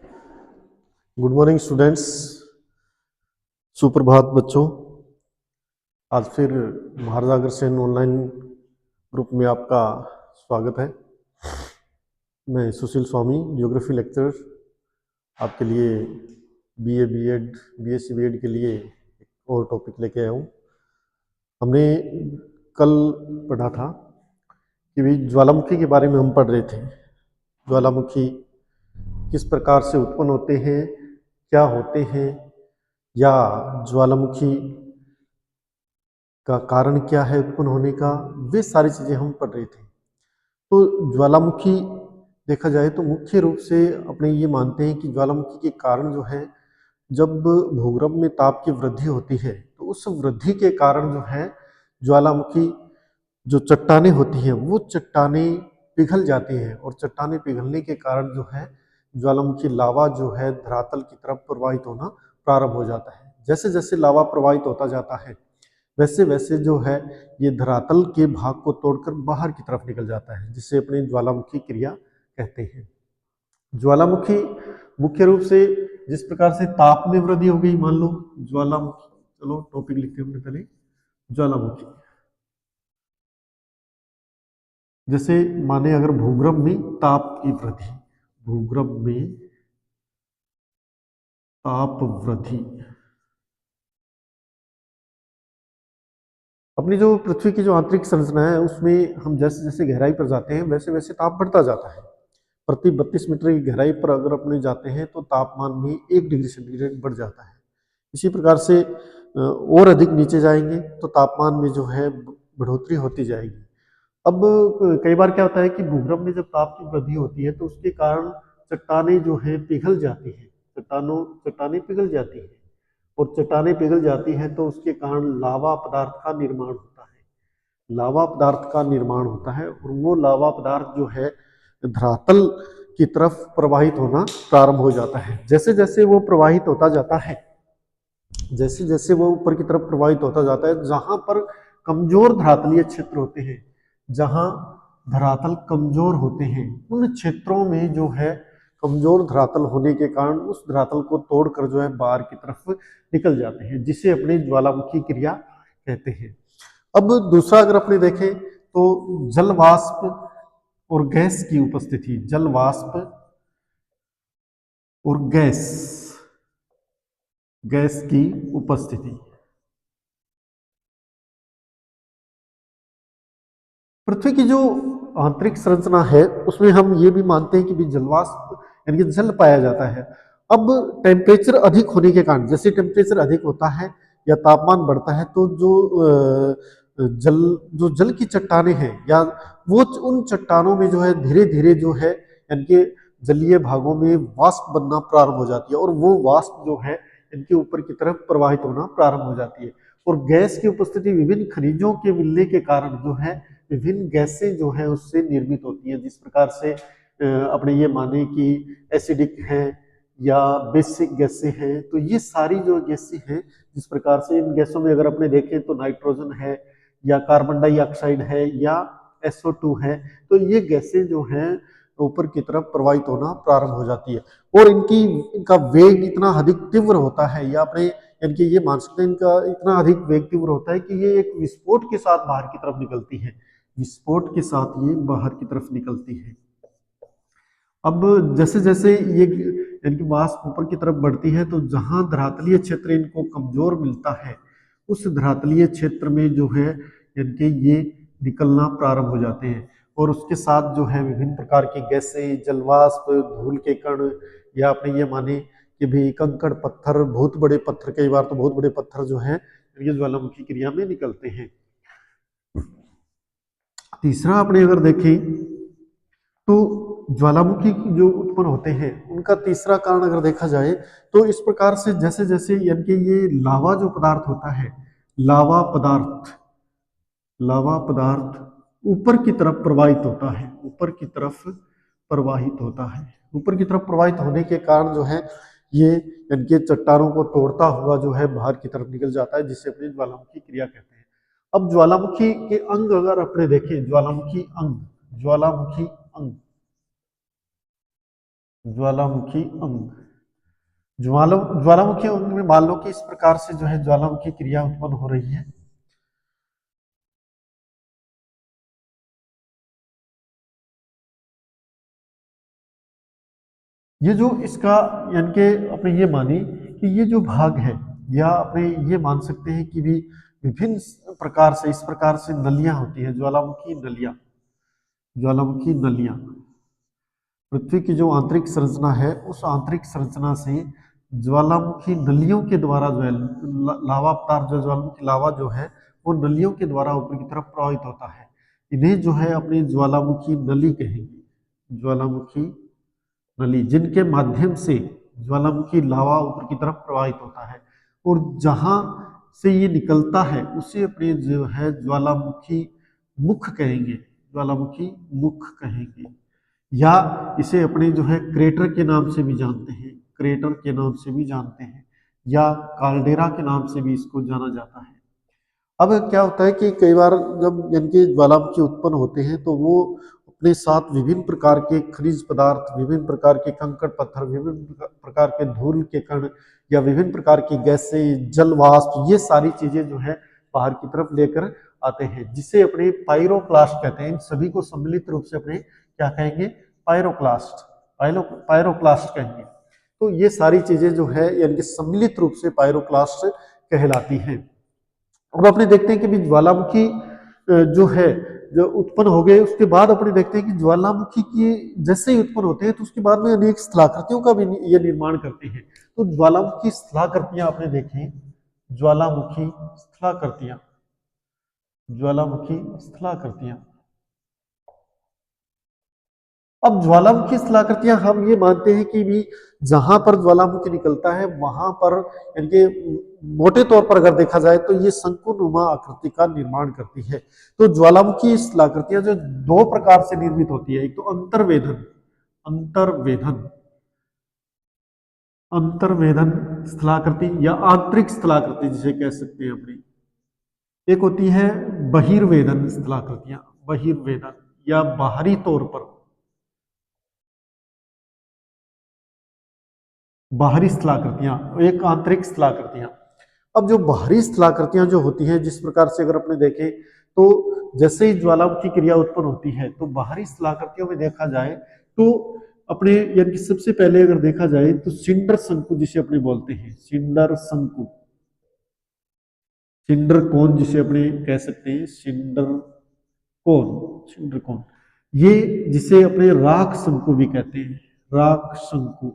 Good morning students. सुप्रभात बच्चों। आज फिर महाराजा अग्रसेन ऑनलाइन ग्रुप में आपका स्वागत है। मैं सुशील स्वामी, ज्योग्राफी लेक्चरर, आपके लिए बीए बीएड बीएससी बीएड के लिए एक और टॉपिक लेके आया हूँ। हमने कल पढ़ा था कि भी ज्वालामुखी के बारे में हम पढ़ रहे थे। ज्वालामुखी किस प्रकार से उत्पन्न होते हैं, क्या होते हैं, या ज्वालामुखी का कारण क्या है उत्पन्न होने का, वे सारी चीजें हम पढ़ रहे थे। तो ज्वालामुखी देखा जाए तो मुख्य रूप से अपने ये मानते हैं कि ज्वालामुखी के कारण जो है, जब भूगर्भ में ताप की वृद्धि होती है तो उस वृद्धि के कारण जो है ज्वालामुखी जो चट्टानें होती हैं वो चट्टानें पिघल जाती हैं, और चट्टानें पिघलने के कारण जो है ज्वालामुखी लावा जो है धरातल की तरफ प्रवाहित होना प्रारंभ हो जाता है। जैसे जैसे लावा प्रवाहित होता जाता है वैसे वैसे जो है ये धरातल के भाग को तोड़कर बाहर की तरफ निकल जाता है, जिसे अपने ज्वालामुखी क्रिया कहते हैं। ज्वालामुखी मुख्य रूप से जिस प्रकार से ताप में वृद्धि हो गई, मान लो ज्वालामुखी, चलो टॉपिक लिखते हैं हमने पहले। ज्वालामुखी जैसे माने अगर भूगर्भ में ताप की वृद्धि, भूगर्भ में ताप वृद्धि, अपनी जो पृथ्वी की जो आंतरिक संरचना है उसमें हम जैसे जैसे गहराई पर जाते हैं वैसे वैसे ताप बढ़ता जाता है। प्रति 32 मीटर की गहराई पर अगर अपने जाते हैं तो तापमान में 1 डिग्री सेंटीग्रेड बढ़ जाता है। इसी प्रकार से और अधिक नीचे जाएंगे तो तापमान में जो है बढ़ोतरी होती जाएगी। अब कई बार क्या होता है कि भूगर्भ में जब ताप की वृद्धि होती है तो उसके कारण चट्टानें जो है पिघल जाती हैं, चट्टानें पिघल जाती हैं, और चट्टानें पिघल जाती हैं तो उसके कारण लावा पदार्थ का निर्माण होता है। लावा पदार्थ का निर्माण होता है और वो लावा पदार्थ जो है धरातल की तरफ प्रवाहित होना प्रारंभ हो जाता है। जैसे जैसे वो प्रवाहित होता जाता है, जैसे जैसे वो ऊपर की तरफ प्रवाहित होता जाता है, जहां पर कमजोर धरातलीय क्षेत्र होते हैं, जहां धरातल कमजोर होते हैं, उन क्षेत्रों में जो है कमजोर धरातल होने के कारण उस धरातल को तोड़कर जो है बाहर की तरफ निकल जाते हैं, जिसे अपने ज्वालामुखी क्रिया कहते हैं। अब दूसरा अगर अपने देखें तो जल वाष्प और गैस की उपस्थिति, जल वाष्प और गैस की उपस्थिति। पृथ्वी की जो आंतरिक संरचना है उसमें हम ये भी मानते हैं कि भी जलवाष्प यानी कि जल पाया जाता है। अब टेम्परेचर अधिक होने के कारण, जैसे टेम्परेचर अधिक होता है या तापमान बढ़ता है तो जो जल की चट्टानें हैं या वो उन चट्टानों में जो है धीरे धीरे जो है इनके जलीय भागों में वाष्प बनना प्रारंभ हो जाती है, और वो वाष्प जो है इनके ऊपर की तरफ प्रवाहित होना प्रारंभ हो जाती है। और गैस की उपस्थिति विभिन्न खनिजों के मिलने के कारण जो है विभिन्न गैसें जो है उससे निर्मित होती हैं। जिस प्रकार से अपने ये माने कि एसिडिक है या बेसिक गैसें हैं, तो ये सारी जो गैसें हैं, जिस प्रकार से इन गैसों में अगर अपने देखें तो नाइट्रोजन है या कार्बन डाइऑक्साइड है या SO2 है, तो ये गैसें जो हैं ऊपर की तरफ प्रवाहित होना प्रारंभ हो जाती है, और इनका वेग इतना अधिक तीव्र होता है, या अपने यानी कि ये मान सकते हैं इनका इतना अधिक वेग तीव्र होता है कि ये एक विस्फोट के साथ बाहर की तरफ निकलती है, विस्फोट के साथ ये बाहर की तरफ निकलती है। अब जैसे जैसे ये इनकी वाष्प ऊपर की तरफ बढ़ती है तो जहां धरातलीय क्षेत्र इनको कमजोर मिलता है उस धरातलीय क्षेत्र में जो है इनके ये निकलना प्रारंभ हो जाते हैं, और उसके साथ जो है विभिन्न प्रकार की गैसें, जलवाष्प, धूल के कण, या अपने ये माने कि भी कंकड़ पत्थर, बहुत बड़े पत्थर, कई बार तो बहुत बड़े पत्थर जो है ये ज्वालामुखी क्रिया में निकलते हैं। तीसरा अपने अगर देखें तो ज्वालामुखी जो उत्पन्न होते हैं उनका तीसरा कारण अगर देखा जाए तो इस प्रकार से जैसे जैसे यानी कि ये लावा जो पदार्थ होता है, लावा पदार्थ लावा पदार्थ ऊपर की तरफ प्रवाहित होता है, ऊपर की तरफ प्रवाहित होता है, ऊपर की तरफ प्रवाहित होने के कारण जो है ये यानी कि चट्टानों को तोड़ता हुआ जो है बाहर की तरफ निकल जाता है, जिससे अपनी ज्वालामुखी क्रिया कहते हैं। अब ज्वालामुखी के अंग अगर अपने देखें, ज्वालामुखी अंग, ज्वालामुखी अंग, ज्वालामुखी अंग। ज्वालामुखी अंग में मान लो कि इस प्रकार से जो है ज्वालामुखी क्रिया उत्पन्न हो रही है। ये जो इसका यानी कि अपने ये माने कि ये जो भाग है, या अपने ये मान सकते हैं कि भी विभिन्न प्रकार से इस प्रकार से नलियां होती है, ज्वालामुखी नलियां। ज्वालामुखी नलियां पृथ्वी की जो आंतरिक संरचना है, उस आंतरिक संरचना से ज्वालामुखी नलियों के द्वारा जो है लावा अवतार जो ज्वालामुखी लावा जो है वो नलियों के द्वारा ऊपर की तरफ प्रवाहित होता है। इन्हें जो है अपनी ज्वालामुखी नली कहेंगे। ज्वालामुखी नली, जिनके माध्यम से ज्वालामुखी लावा ऊपर की तरफ प्रवाहित होता है, और जहां से ये निकलता है उसे अपने जो है ज्वालामुखी मुख कहेंगे। ज्वालामुखी मुख कहेंगे, या इसे अपने जो है क्रेटर के नाम से भी जानते हैं, क्रेटर के नाम से भी जानते हैं, या काल्डेरा के नाम से भी इसको जाना जाता है। अब क्या होता है कि कई बार जब इनके ज्वालामुखी उत्पन्न होते हैं तो वो अपने साथ विभिन्न प्रकार के खनिज पदार्थ, विभिन्न प्रकार के कंकड़ पत्थर, विभिन्न प्रकार के धूल के कण, या विभिन्न प्रकार की गैसें, जल वाष्प, ये सारी चीजें जो है बाहर की तरफ लेकर आते हैं, जिसे अपने पायरोक्लास्ट कहते हैं। इन सभी को सम्मिलित रूप से अपने क्या कहेंगे? पायरोक्लास्ट। पायरोक्लास्ट कहेंगे। तो ये सारी चीजें जो है यानी कि सम्मिलित रूप से पायरोक्लास्ट कहलाती हैं। अब अपने देखते हैं कि भी ज्वालामुखी जो है जो उत्पन्न हो गए, उसके बाद अपने देखते हैं कि ज्वालामुखी की जैसे ही उत्पन्न होते हैं तो उसके बाद में अनेक स्थलाकृतियों का भी ये निर्माण करते हैं। तो ज्वालामुखी स्थलाकृतियां आपने देखें, ज्वालामुखी स्थलाकृतियां, ज्वालामुखी स्थलाकृतियां। अब ज्वालामुखी स्थलाकृतियां हम ये मानते हैं कि भी जहां पर ज्वालामुखी निकलता है वहां पर यानी कि मोटे तौर पर अगर देखा जाए तो ये शंकुनुमा आकृति का निर्माण करती है। तो ज्वालामुखी स्थलाकृतियां जो दो प्रकार से निर्मित होती है, एक तो अंतर्वेधन, अंतर्वेधन अंतर्वेधन स्थलाकृति, या आंतरिक स्थलाकृति जिसे कह सकते हैं अपनी। एक होती है बहिर्वेधन स्थलाकृतियां, बहिर्वेधन या बाहरी तौर पर, बाहरी स्थलाकृतियां, एक आंतरिक स्थलाकृतियां। अब जो बाहरी स्थलाकृतियां जो होती हैं, जिस प्रकार से अगर अपने देखें तो जैसे ही ज्वालामुखी क्रिया उत्पन्न होती है तो बाहरी स्थलाकृतियों में देखा जाए तो अपने यानी कि सबसे पहले अगर देखा जाए तो सिंडर शंकु जिसे अपने बोलते हैं, सिंडर शंकु, सिंडर कोन जिसे अपने कह सकते हैं, सिंडर कोन, सिंडर कोन। ये जिसे अपने राख शंकु भी कहते हैं, राख शंकु,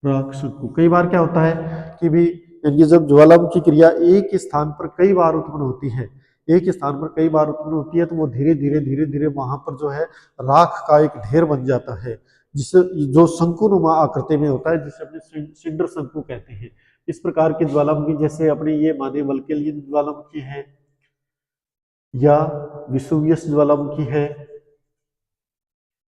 राख शंकु। कई बार क्या होता है कि भी ये जब ज्वालामुखी क्रिया एक स्थान पर कई बार उत्पन्न होती है, एक स्थान पर कई बार उत्पन्न होती है, तो वो धीरे धीरे धीरे धीरे वहां पर जो है राख का एक ढेर बन जाता है, जिसे जो शंकुनुमा आकृति में होता है, जिसे अपने सिंडर शंकु कहते हैं। इस प्रकार की ज्वालामुखी जैसे अपने ये माने वल्केलियन ज्वालामुखी है, या विसुवियस ज्वालामुखी है,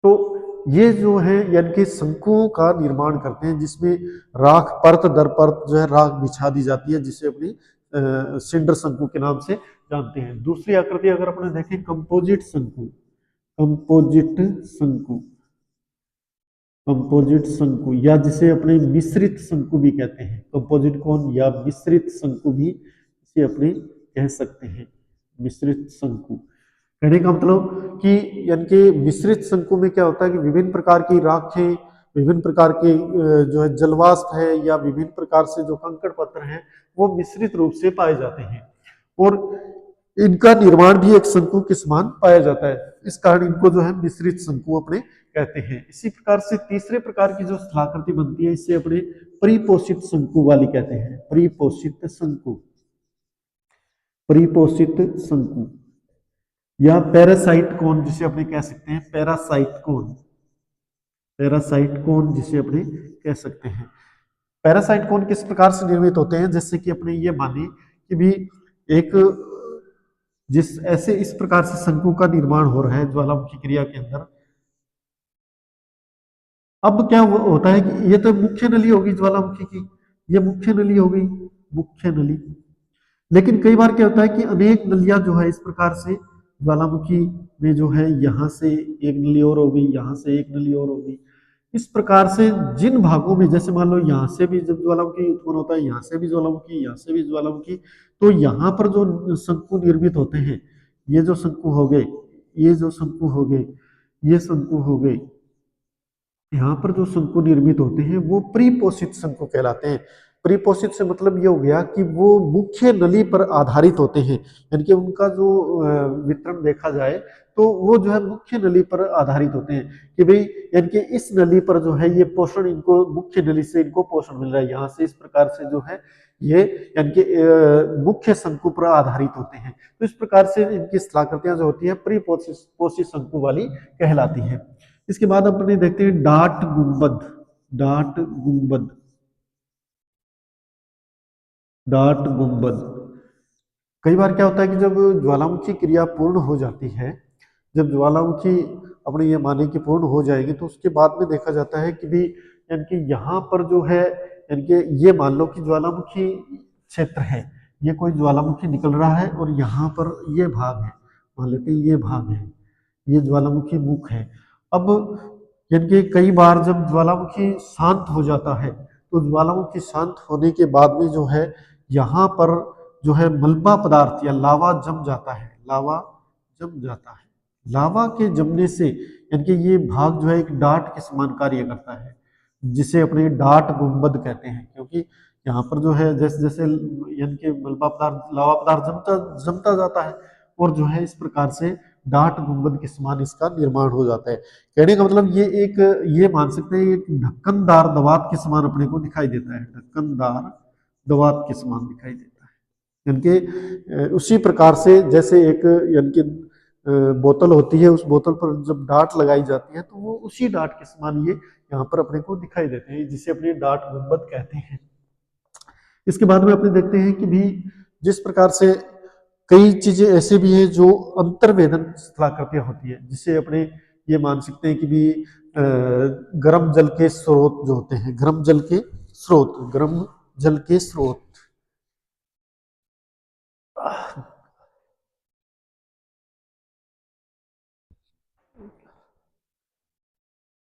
तो ये जो है यानी कि शंकुओं का निर्माण करते हैं, जिसमें राख परत दर परत जो है राख बिछा दी जाती है, जिसे अपनी सिंडर शंकु के नाम से जानते हैं। दूसरी आकृति अगर अपने देखें कंपोजिट शंकु, कंपोजिट शंकु, कंपोजिट शंकु, या जिसे अपने मिश्रित शंकु भी कहते हैं, कंपोजिट कोन या मिश्रित शंकु भी इसे अपने कह सकते हैं, मिश्रित शंकु। कहने का मतलब कि यानी कि मिश्रित शंकु में क्या होता है कि विभिन्न प्रकार की राखें, विभिन्न प्रकार के जो है जलवाष्प है, या विभिन्न प्रकार से जो कंकड़ पत्थर हैं वो मिश्रित रूप से पाए जाते हैं, और इनका निर्माण भी एक शंकु के समान पाया जाता है। इस कारण इनको जो है मिश्रित शंकु अपने कहते हैं। इसी प्रकार से तीसरे प्रकार की जो स्थलाकृति बनती है इसे अपने परिपोषित शंकु वाली कहते हैं, परिपोषित शंकु, परिपोषित शंकु, या पैरासाइट कोन जिसे अपने कह सकते हैं, पैरासाइट कोन, पैरासाइट कोन जिसे अपने कह सकते हैं। पैरासाइट कोन किस प्रकार से निर्मित होते हैं, जैसे कि अपने ये माने कि भी एक जिस ऐसे इस प्रकार से शंकु का निर्माण हो रहा है ज्वालामुखी क्रिया के अंदर। अब क्या होता है कि ये तो मुख्य नली होगी ज्वालामुखी की, ये मुख्य नली हो गई, मुख्य नली। लेकिन कई बार क्या होता है कि अनेक नलियां जो है इस प्रकार से ज्वालामुखी में जो है यहाँ से एक नली और हो गई, यहाँ से एक नली और हो गई, इस प्रकार से जिन भागों में, जैसे मान लो यहाँ से भी जब ज्वालामुखी उत्पन्न होता है, यहाँ से भी ज्वालामुखी, यहाँ से भी ज्वालामुखी, तो यहाँ पर जो शंकु निर्मित होते हैं, ये जो शंकु हो गए, ये जो शंकु हो गए, ये शंकु हो गए, यहाँ पर जो शंकु निर्मित होते हैं वो प्रीपोषित शंकु कहलाते हैं। प्रीपोषित से मतलब ये हो गया कि वो मुख्य नली पर आधारित होते हैं, यानी कि उनका जो वितरण देखा जाए तो वो जो है मुख्य नली पर आधारित होते हैं कि भाई, यानी कि इस नली पर जो है ये पोषण, इनको मुख्य नली से इनको पोषण मिल रहा है, यहाँ से इस प्रकार से जो है ये, यानी कि मुख्य शंकु पर आधारित होते हैं। तो इस प्रकार से इनकी स्थलाकृतियां जो होती है प्रीपोषित शंकु वाली कहलाती है। इसके बाद अपने देखते हैं डाट गुंबद। डाट गुंबद, डाट गुंबद। कई बार क्या होता है कि जब ज्वालामुखी क्रिया पूर्ण हो जाती है, जब ज्वालामुखी अपने ये माने कि पूर्ण हो जाएगी, तो उसके बाद में देखा जाता है कि भी, यानी कि यहाँ पर जो है, यानी कि ये मान लो कि ज्वालामुखी क्षेत्र है, ये कोई ज्वालामुखी निकल रहा है और यहाँ पर ये भाग है, मान लेते हैं ये भाग है, ये ज्वालामुखी मुख है। अब यानी कि कई बार जब ज्वालामुखी शांत हो जाता है, तो ज्वालामुखी शांत होने के बाद में जो है यहाँ पर जो है मलबा पदार्थ या लावा जम जाता है, लावा जम जाता है। लावा के जमने से यानी कि ये भाग जो है एक डाट के समान कार्य करता है, जिसे अपने डाट गुंबद कहते हैं, क्योंकि यहाँ पर जो है जैसे जैसे यानी कि मलबा पदार्थ, लावा पदार्थ जमता जमता जाता है, और जो है इस प्रकार से डाट गुंबद के समान इसका निर्माण हो जाता है। कहने का मतलब ये एक, ये मान सकते हैं एक ढक्कनदार दवात के समान अपने को दिखाई देता है, ढक्कनदार दवात के समान दिखाई देता है। यानी कि उसी प्रकार से जैसे एक, यानी कि बोतल होती है, उस बोतल पर जब डाट लगाई जाती है तो वो उसी डाट के समान ये यहाँ पर अपने को दिखाई देते हैं, जिसे अपने डाट गुंबद कहते हैं। इसके बाद में अपने देखते हैं कि भी जिस प्रकार से कई चीजें ऐसे भी हैं जो अंतर्वेदन स्थलाकृतियां होती है, जिसे अपने ये मान सकते हैं कि भी गर्म जल के स्रोत जो होते हैं, गर्म जल के स्रोत, गर्म जल के स्रोत।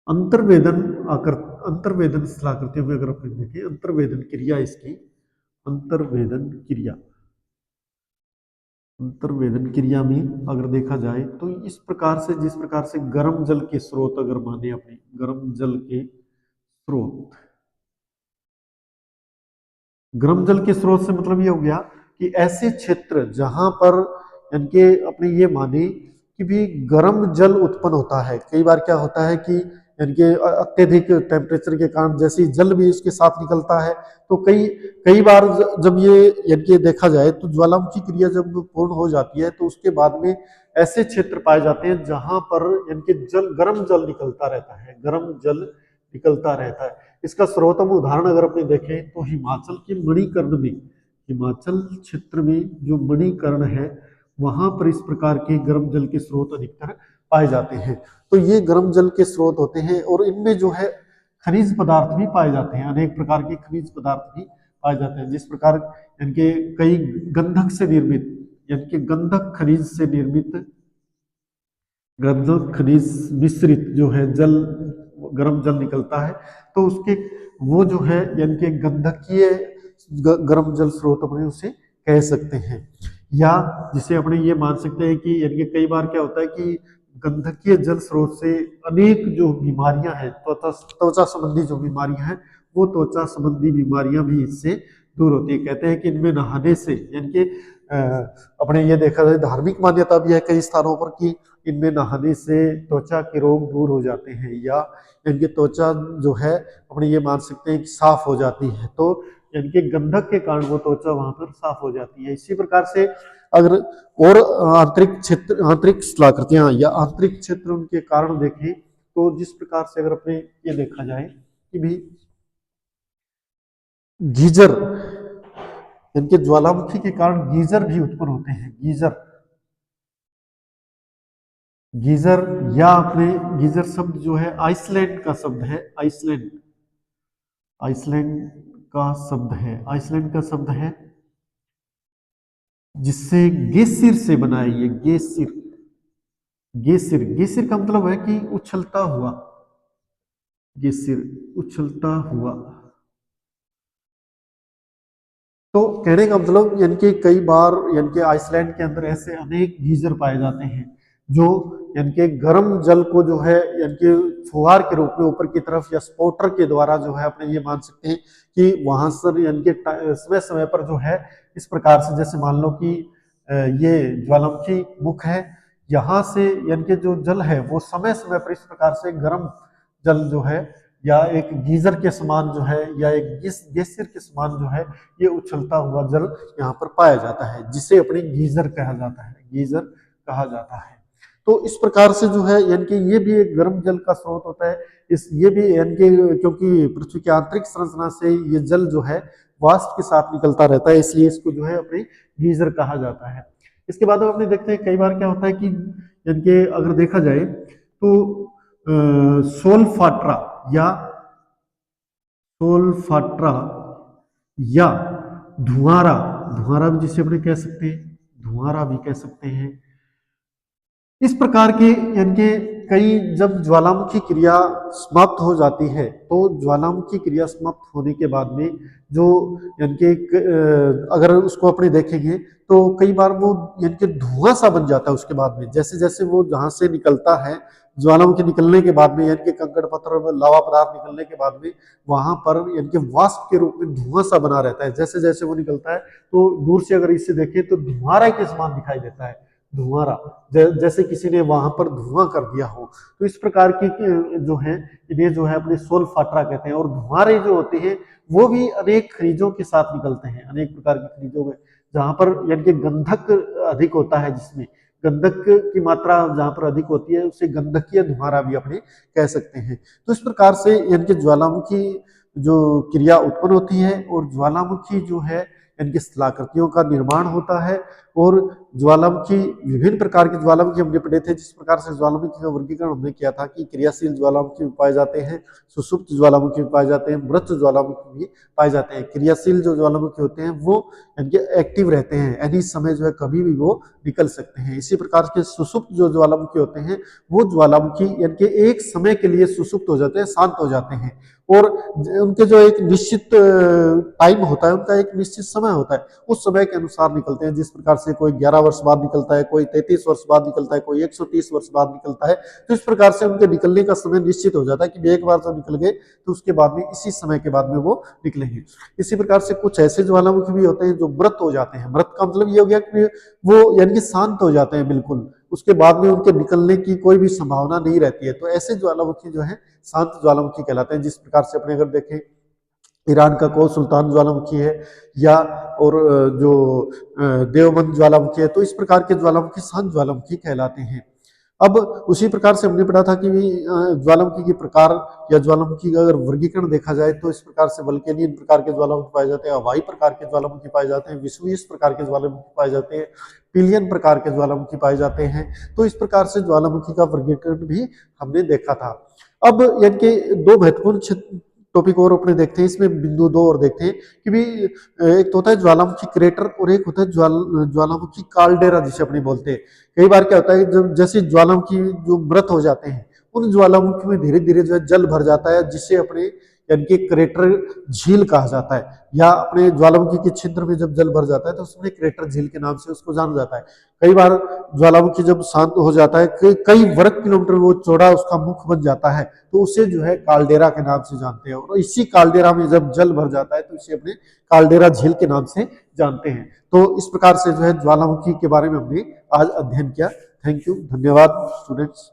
अंतर्वेदन अंतर्वेदन स्थलाकृतियों में अगर अपन देखें, अंतर्वेदन क्रिया इसकी, अंतर्वेदन क्रिया, अंतर्वेदन क्रिया में अगर देखा जाए तो इस प्रकार से, जिस प्रकार से गर्म जल के स्रोत अगर माने अपने, गर्म जल के स्रोत, गर्म जल के स्रोत से मतलब ये हो गया कि ऐसे क्षेत्र जहां पर, यानी कि अपने ये माने कि भी गर्म जल उत्पन्न होता है। कई बार क्या होता है कि यानी कि अत्यधिक टेम्परेचर के कारण जैसे ही जल भी इसके साथ निकलता है, तो कई कई बार जब ये, यानी कि देखा जाए तो ज्वालामुखी क्रिया जब पूर्ण हो जाती है तो उसके बाद में ऐसे क्षेत्र पाए जाते हैं जहां पर यानी कि जल, गर्म जल निकलता रहता है, गर्म जल निकलता रहता है। इसका सर्वोत्तम उदाहरण अगर अपने देखें तो हिमाचल के मणिकर्ण में, हिमाचल क्षेत्र में जो मणिकर्ण है, वहां पर इस प्रकार के गर्म जल के स्रोत अधिकतर पाए जाते हैं। तो ये गर्म जल के स्रोत होते हैं और इनमें जो है खनिज पदार्थ भी पाए जाते हैं, अनेक प्रकार के खनिज पदार्थ भी पाए जाते हैं। जिस प्रकार इनके कई गंधक से निर्मित, यानी कि गंधक खनिज से निर्मित, गंधक खनिज मिश्रित जो है जल, गर्म जल निकलता है, तो उसके वो जो है यानी कि गंधकीय गर्म जल स्रोत अपने उसे कह सकते हैं। या जिसे अपने ये मान सकते हैं कि यानी कि कई बार क्या होता है कि गंधकीय जल स्रोत से अनेक जो बीमारियां हैं, त्वचा त्वचा संबंधी जो बीमारियां हैं, वो त्वचा संबंधी बीमारियां भी इससे दूर होती है। कहते हैं कि इनमें नहाने से, यानी कि अपने ये देखा जाए धार्मिक मान्यता भी है कई स्थानों पर कि इनमें नहाने से त्वचा के रोग दूर हो जाते हैं, या इनकी त्वचा जो है अपने ये मान सकते हैं कि साफ हो जाती है। तो इनके गंधक के कारण वो त्वचा वहां पर साफ हो जाती है। इसी प्रकार से अगर और आंतरिक क्षेत्र, आंतरिक स्थलाकृतियां या आंतरिक क्षेत्र उनके कारण देखें, तो जिस प्रकार से अगर अपने ये देखा जाए कि भी गीजर, इनके ज्वालामुखी के कारण गीजर भी उत्पन्न होते हैं, गीजर, गीजर, या अपने गीजर शब्द जो है आइसलैंड का शब्द है, आइसलैंड, आइसलैंड का शब्द है, आइसलैंड का शब्द है जिससे गेसिर से बना है ये, गेसिर, गेसिर, गेसिर का मतलब है कि उछलता हुआ, ग्लेशियर उछलता हुआ। तो कहने का मतलब यानी कि कई बार यानी कि आइसलैंड के अंदर ऐसे अनेक गीजर पाए जाते हैं जो यानी कि गर्म जल को जो है यानी कि फुहार के रूप में ऊपर की तरफ या स्पोटर के द्वारा जो है अपने ये मान सकते हैं कि वहां से यानी कि समय समय पर जो है इस प्रकार से, जैसे मान लो कि ये ज्वालामुखी मुख है, यहाँ से यानी कि जो जल है वो समय समय पर इस प्रकार से गर्म जल जो है या एक गीजर के समान जो है या एक ग्लेशियर के समान जो है ये उछलता हुआ जल यहाँ पर पाया जाता है, जिसे अपने गीजर कहा जाता है, गीजर कहा जाता है। तो इस प्रकार से जो है यानी कि ये भी एक गर्म जल का स्रोत होता है। इस ये भी यानी कि क्योंकि पृथ्वी की आंतरिक संरचना से ये जल जो है वाष्प के साथ निकलता रहता है, इसलिए इसको जो है अपने गीजर कहा जाता है। इसके बाद हम अपने देखते हैं कई बार क्या होता है कि यानी कि अगर देखा जाए तो सोलफाट्रा या सोलफाट्रा या धुआंरा, धुआंरा भी जिसे अपने कह सकते हैं, धुआंरा भी कह सकते हैं, इस प्रकार के यानी कि कई जब ज्वालामुखी क्रिया समाप्त हो जाती है तो ज्वालामुखी क्रिया समाप्त होने के बाद में जो यानी कि अगर उसको अपने देखेंगे तो कई बार वो यानी कि धुआं सा बन जाता है उसके बाद में, जैसे जैसे वो जहां से निकलता है ज्वालामुखी निकलने के बाद में यानी कि कंकड़ पत्थर लावा पदार्थ निकलने के बाद में वहां पर यानी कि वाष्प के रूप में धुआं सा बना रहता है। जैसे जैसे वो निकलता है तो दूर से अगर इसे देखें तो धुआंरा के समान दिखाई देता है, धुआंरा, जैसे किसी ने वहां पर धुआं कर दिया हो। तो इस प्रकार की जो है इन्हें जो है अपने सोलफाट्रा कहते हैं। और धुआंरे जो होते हैं वो भी अनेक खनिजों के साथ निकलते हैं, अनेक प्रकार के खनिजों में, जहां पर यानी कि गंधक अधिक होता है, जिसमें गंधक की मात्रा जहां पर अधिक होती है उसे गंधकीय धुआंरा भी अपने कह सकते हैं। तो इस प्रकार से यानी कि ज्वालामुखी जो क्रिया उत्पन्न होती है और ज्वालामुखी जो है इनकी स्थलाकृतियों का निर्माण होता है। और ज्वालामुखी विभिन्न प्रकार के ज्वालामुखी हमने पढ़े थे, जिस प्रकार से ज्वालामुखी का वर्गीकरण हमने किया था कि क्रियाशील ज्वालामुखी भी पाए जाते हैं, सुसुप्त ज्वालामुखी भी पाए जाते हैं, मृत ज्वालामुखी भी पाए जाते हैं। क्रियाशील जो ज्वालामुखी होते हैं वो एक्टिव रहते हैं, एनी समय जो है कभी भी वो निकल सकते हैं। इसी प्रकार के सुसुप्त जो ज्वालामुखी होते हैं वो ज्वालामुखी यानी कि एक समय के लिए सुसुप्त हो जाते हैं, शांत हो जाते हैं, और उनके जो एक निश्चित टाइम होता है, उनका एक निश्चित समय होता है, उस समय के अनुसार निकलते हैं। जिस प्रकार से कोई 11 वर्ष बाद निकलता है, कोई 33 वर्ष बाद निकलता है, कोई 130 वर्ष बाद निकलता है। तो इस प्रकार से उनके निकलने का समय निश्चित हो जाता है कि एक बार जब निकल गए तो उसके बाद में इसी समय के बाद में वो निकलेंगे। इसी प्रकार से कुछ ऐसे ज्वालामुखी भी होते हैं जो मृत हो जाते हैं। मृत का मतलब ये हो गया कि वो यानी कि शांत हो जाते हैं बिल्कुल, उसके बाद में उनके निकलने की कोई भी संभावना नहीं रहती है। तो ऐसे ज्वालामुखी जो है शांत ज्वालामुखी कहलाते हैं। जिस प्रकार से अपने अगर देखें ईरान का को सुल्तान ज्वालामुखी है या और जो देवबंद ज्वालामुखी है, तो इस प्रकार के ज्वालामुखी शांत ज्वालामुखी कहलाते हैं। अब उसी प्रकार से हमने पढ़ा था कि ज्वालामुखी के प्रकार या ज्वालामुखी का अगर वर्गीकरण देखा जाए तो इस प्रकार से वल्केनियन प्रकार के ज्वालामुखी पाए जाते हैं, हवाई प्रकार के ज्वालामुखी पाए जाते हैं, विषुवीय प्रकार के ज्वालामुखी पाए जाते हैं, पिलियन प्रकार के ज्वालामुखी पाए जाते हैं। तो इस प्रकार से ज्वालामुखी का वर्गीकरण भी हमने देखा था। अब यानी कि दो महत्वपूर्ण टॉपिक और अपने देखते हैं, इसमें बिंदु दो और देखते हैं कि भी एक तो होता है ज्वालामुखी क्रेटर और एक होता है ज्वालामुखी काल्डेरा जिसे अपने बोलते हैं। कई बार क्या होता है जब जैसे ज्वालामुखी जो मृत हो जाते हैं उन ज्वालामुखी में धीरे धीरे जो है जल भर जाता है, जिससे अपने यानी कि क्रेटर झील कहा जाता है, या अपने ज्वालामुखी के छिद्र में जब जल भर जाता है तो उसमें क्रेटर झील के नाम से उसको जाना जाता है। कई बार ज्वालामुखी जब शांत हो जाता है कई वर्ग किलोमीटर वो चौड़ा उसका मुख बन जाता है, तो उसे जो है काल्डेरा के नाम से जानते हैं। और इसी काल्डेरा में जब जल भर जाता है तो इसे अपने काल्डेरा झील के नाम से जानते हैं। तो इस प्रकार से जो है ज्वालामुखी के बारे में हमने आज अध्ययन किया। थैंक यू, धन्यवाद स्टूडेंट्स।